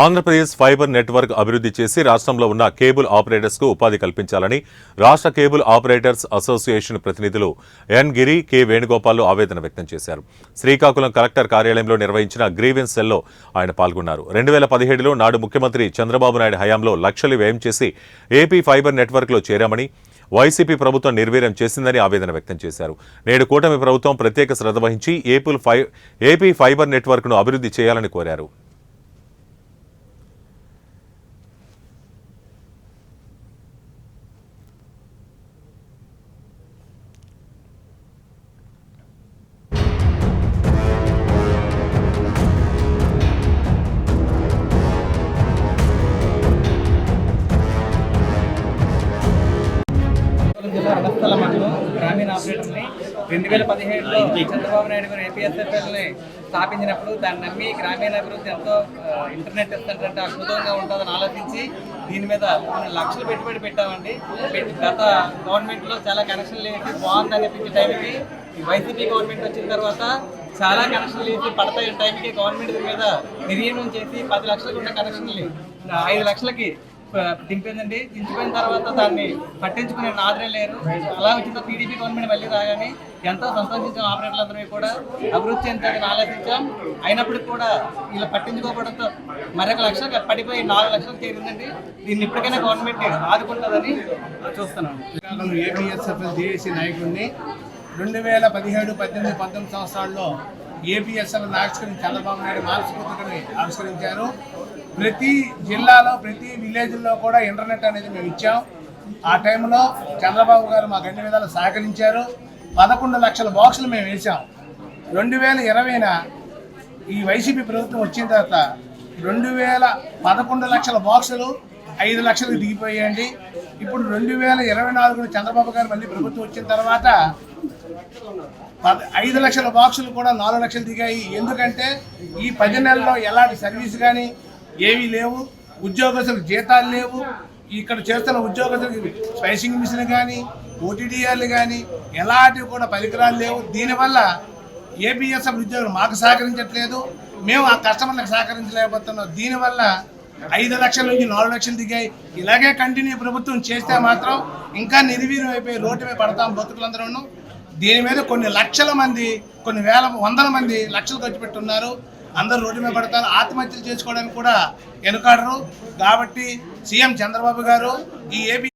Andhra Pradesh fibre network అభివృద్ధి చేసి రాష్ట్రంలో ఉన్న కేబుల్ ఆపరేటర్స్కు ఉపాధి కల్పించాలని రాష్ట్ర కేబుల్ ఆపరేటర్స్ అసోసియేషన్ ప్రతినిధులు ఎన్ గిరి కె వేణుగోపాల్ ఆవేదన వ్యక్తం చేశారు. శ్రీకాకుళం కలెక్టర్ కార్యాలయంలో నిర్వహించిన గ్రీవెన్స్ సెల్లో ఆయన పాల్గొన్నారు. 2017లో నాడు ముఖ్యమంత్రి చంద్రబాబు నాయుడు హయాంలో లక్షలు వ్యయం చేసి ఏపీ ఫైబర్ నెట్వర్క్లో చేరామని, వైసీపీ ప్రభుత్వం నిర్వీర్యం చేసిందని ఆవేదన వ్యక్తం చేశారు. నేడు కూటమి ప్రభుత్వం ప్రత్యేక శ్రద్ధ వహించి ఏపీ ఫైబర్ నెట్వర్క్ను అభివృద్ధి చేయాలని కోరారు. జిల్లా రణస్థల మండలం గ్రామీణ ఆపరేటర్ని 2017లో చంద్రబాబు నాయుడు గారు ఏపీఎస్ఎఫ్ఎల్ని స్థాపించినప్పుడు దాన్ని నమ్మి గ్రామీణ అభివృద్ధి ఎంతో ఇంటర్నెట్ ఇస్తుంటే అద్భుతంగా ఉంటుందని ఆలోచించి దీని మీద కొన్ని లక్షలు పెట్టుబడి పెట్టామండి. గత గవర్నమెంట్లో చాలా కనెక్షన్లు వేసి బాగుంది అనిపించే టైంకి వైసీపీ గవర్నమెంట్ వచ్చిన తర్వాత చాలా కనెక్షన్లు వేసి పడతాయి టైంకి గవర్నమెంట్ మీద నిర్ణయం చేసి 10 లక్షలకు ఉన్న కనెక్షన్లు 5 లక్షలకి దింపిందండి. దించిపోయిన తర్వాత దాన్ని పట్టించుకునే నాదరే లేరు. అలా వచ్చిన టీడీపీ గవర్నమెంట్ మళ్ళీ రాగానే ఎంతో సంతోషించాం. ఆపరేటర్లందరూ కూడా అభివృద్ధి చెందాలని ఆలోచించాం. అయినప్పటికీ కూడా ఇలా పట్టించుకోవడంతో మరొక లక్ష పడిపోయి 4 లక్షలకు చేరిందండి. దీన్ని ఇప్పటికైనా గవర్నమెంట్ ఆదుకుంటుందని చూస్తున్నాం. ఏపీఎస్ఎఫ్ఎల్ జేఏసీ నాయకుడిని 2017, 18, 19 సంవత్సరాల్లో ఏపీఎస్ఎఫ్ఎల్ ఆవిష్కరించి చంద్రబాబు నాయుడు మానసికతని ఆవిష్కరించారు. ప్రతి జిల్లాలో ప్రతి విలేజ్లో కూడా ఇంటర్నెట్ అనేది మేము ఇచ్చాం. ఆ టైంలో చంద్రబాబు గారు మాకు అన్ని విధాలు సహకరించారు. 11 లక్షల బాక్సులు మేము వేసాం. 2020న ఈ వైసీపీ ప్రభుత్వం వచ్చిన తర్వాత 11 లక్షల బాక్సులు 5 లక్షలకు దిగిపోయాయండి. ఇప్పుడు 2024 చంద్రబాబు గారు మళ్ళీ ప్రభుత్వం వచ్చిన తర్వాత 5 లక్షల బాక్సులు కూడా 4 లక్షలు దిగాయి. ఎందుకంటే ఈ 10 నెలల్లో ఎలాంటి సర్వీస్ కానీ ఏమీ లేవు. ఉద్యోగస్తులకు జీతాలు లేవు. ఇక్కడ చేస్తున్న ఉద్యోగస్తులకి స్పైసింగ్ మిషన్ కానీ ఓటీడీఆర్లు కానీ ఎలాంటివి కూడా పరికరాలు లేవు. దీనివల్ల ఏపీఎస్ఎఫ్ ఉద్యోగులు మాకు సహకరించట్లేదు, మేము ఆ కస్టమర్లకు సహకరించలేకపోతున్నాం. దీనివల్ల 5 లక్షల నుంచి 4 లక్షలు దిగాయి. ఇలాగే కంటిన్యూ ప్రభుత్వం చేస్తే మాత్రం ఇంకా నిర్వీర్యం అయిపోయి రోడ్డు మీద పడతాం బతుకులందరూ. దీని మీద కొన్ని లక్షల మంది, కొన్ని వందల మంది లక్షలు ఖర్చు పెట్టున్నారు. అందరూ రోడ్డు మీద పడతారు. ఆత్మహత్యలు చేసుకోవడానికి కూడా వెనుకాడరు. కాబట్టి సీఎం చంద్రబాబు గారు ఈ ఏపీ